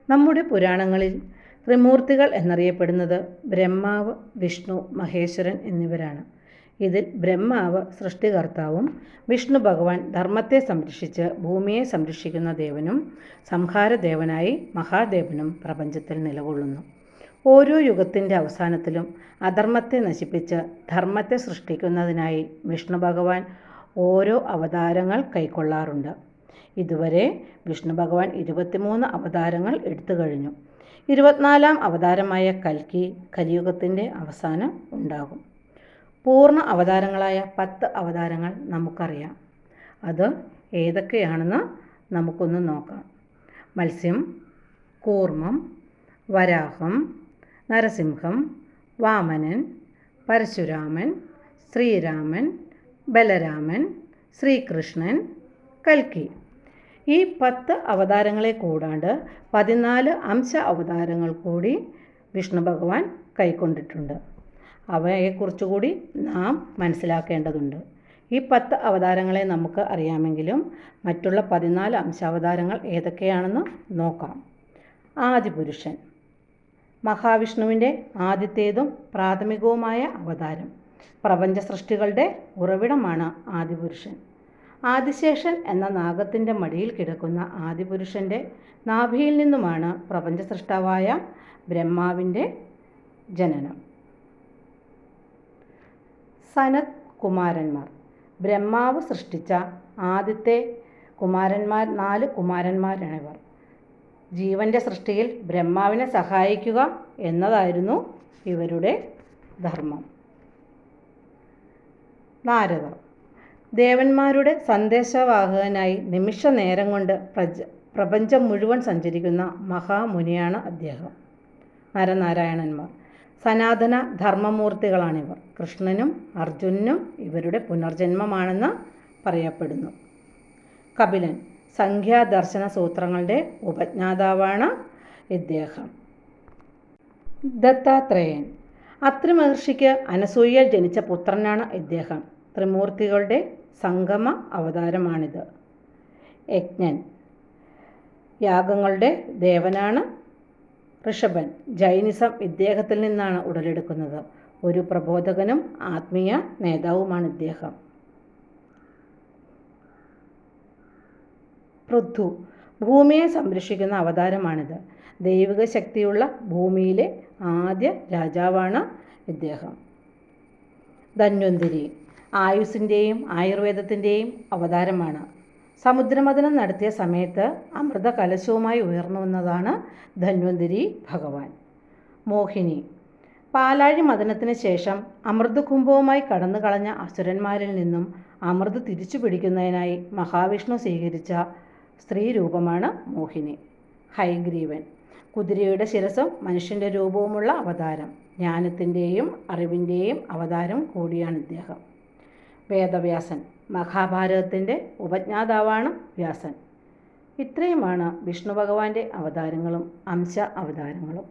നമ്മുടെ പുരാണങ്ങളിൽ ത്രിമൂർത്തികൾ എന്നറിയപ്പെടുന്നത് ബ്രഹ്മാവ്, വിഷ്ണു, മഹേശ്വരൻ എന്നിവരാണ്. ഇതിൽ ബ്രഹ്മാവ് സൃഷ്ടികർത്താവും വിഷ്ണു ഭഗവാൻ ധർമ്മത്തെ സംരക്ഷിച്ച് ഭൂമിയെ സംരക്ഷിക്കുന്ന ദേവനും സംഹാരദേവനായി മഹാദേവനും പ്രപഞ്ചത്തിൽ നിലകൊള്ളുന്നു. ഓരോ യുഗത്തിൻ്റെ അവസാനത്തിലും അധർമ്മത്തെ നശിപ്പിച്ച് ധർമ്മത്തെ സൃഷ്ടിക്കുന്നതിനായി വിഷ്ണു ഭഗവാൻ ഓരോ അവതാരങ്ങൾ കൈക്കൊള്ളാറുണ്ട്. ഇതുവരെ വിഷ്ണു ഭഗവാൻ 23 അവതാരങ്ങൾ എടുത്തു കഴിഞ്ഞു. 24ാം അവതാരമായ കൽക്കി കലിയുഗത്തിൻ്റെ അവസാനം ഉണ്ടാകും. പൂർണ്ണ അവതാരങ്ങളായ 10 അവതാരങ്ങൾ നമുക്കറിയാം. അത് ഏതൊക്കെയാണെന്ന് നമുക്കൊന്ന് നോക്കാം. മത്സ്യം, കൂർമ്മം, വരാഹം, നരസിംഹം, വാമനൻ, പരശുരാമൻ, ശ്രീരാമൻ, ബലരാമൻ, ശ്രീകൃഷ്ണൻ, കൽക്കി. ഈ 10 അവതാരങ്ങളെ കൂടാണ്ട് 14 അംശ അവതാരങ്ങൾ കൂടി വിഷ്ണു ഭഗവാൻ കൈക്കൊണ്ടിട്ടുണ്ട്. അവയെക്കുറിച്ചുകൂടി നാം മനസ്സിലാക്കേണ്ടതുണ്ട്. ഈ 10 അവതാരങ്ങളെ നമുക്ക് അറിയാമെങ്കിലും മറ്റുള്ള 14 അംശാവതാരങ്ങൾ ഏതൊക്കെയാണെന്ന് നോക്കാം. ആദിപുരുഷൻ, മഹാവിഷ്ണുവിൻ്റെ ആദ്യത്തേതും പ്രാഥമികവുമായ അവതാരം. പ്രപഞ്ച സൃഷ്ടികളുടെ ഉറവിടമാണ് ആദിപുരുഷൻ. ആദിശേഷൻ എന്ന നാഗത്തിൻ്റെ മടിയിൽ കിടക്കുന്ന ആദിപുരുഷൻ്റെ നാഭിയിൽ നിന്നുമാണ് പ്രപഞ്ച സൃഷ്ടാവായ ബ്രഹ്മാവിൻ്റെ ജനനം. സനത് കുമാരന്മാർ. ബ്രഹ്മാവ് സൃഷ്ടിച്ച ആദ്യത്തെ കുമാരന്മാർ 4 കുമാരന്മാരാണിവർ. ജീവൻ്റെ സൃഷ്ടിയിൽ ബ്രഹ്മാവിനെ സഹായിക്കുക എന്നതായിരുന്നു ഇവരുടെ ധർമ്മം. നാരദർ. ദേവന്മാരുടെ സന്ദേശവാഹകനായി നിമിഷ നേരം കൊണ്ട് പ്രപഞ്ചം മുഴുവൻ സഞ്ചരിക്കുന്ന മഹാമുനിയാണ് അദ്ദേഹം. നരനാരായണന്മാർ. സനാതന ധർമ്മമൂർത്തികളാണിവർ. കൃഷ്ണനും അർജുനനും ഇവരുടെ പുനർജന്മമാണെന്ന് പറയപ്പെടുന്നു. കപിലൻ. സംഖ്യാദർശന സൂത്രങ്ങളുടെ ഉപജ്ഞാതാവാണ് ഇദ്ദേഹം. ദത്താത്രേയൻ. അത്രി മഹർഷിക്ക് അനസൂയയിൽ ജനിച്ച പുത്രനാണ് ഇദ്ദേഹം. ത്രിമൂർത്തികളുടെ സംഗമ അവതാരമാണിത്. യജ്ഞൻ. യാഗങ്ങളുടെ ദേവനാണ് ഋഷഭൻ. ജൈനിസം ഇദ്ദേഹത്തിൽ നിന്നാണ് ഉടലെടുക്കുന്നത്. ഒരു പ്രബോധകനും ആത്മീയ നേതാവുമാണ് ഇദ്ദേഹം. പൃഥു. ഭൂമിയെ സംരക്ഷിക്കുന്ന അവതാരമാണിത്. ദൈവിക ശക്തിയുള്ള ഭൂമിയിലെ ആദ്യ രാജാവാണ് ഇദ്ദേഹം. ധന്വന്തരി. ആയുസ്സിൻ്റെയും ആയുർവേദത്തിൻ്റെയും അവതാരമാണ്. സമുദ്രമഥനം നടത്തിയ സമയത്ത് അമൃത കലശവുമായി ഉയർന്നു വന്നതാണ് ധന്വന്തരി ഭഗവാൻ. മോഹിനി. പാലാഴി മഥനത്തിന് ശേഷം അമൃതകുംഭവുമായി കടന്നു കളഞ്ഞ അസുരന്മാരിൽ നിന്നും അമൃത് തിരിച്ചു പിടിക്കുന്നതിനായി മഹാവിഷ്ണു സ്വീകരിച്ച സ്ത്രീ രൂപമാണ് മോഹിനി. ഹയഗ്രീവൻ. കുതിരയുടെ ശിരസും മനുഷ്യൻ്റെ രൂപവുമുള്ള അവതാരം. ജ്ഞാനത്തിൻ്റെയും അറിവിൻ്റെയും അവതാരം കൂടിയാണ് ഇദ്ദേഹം. വേദവ്യാസൻ. മഹാഭാരതത്തിൻ്റെ ഉപജ്ഞാതാവാണ് വ്യാസൻ. ഇത്രയുമാണ് വിഷ്ണു ഭഗവാന്റെ അവതാരങ്ങളും അംശ അവതാരങ്ങളും.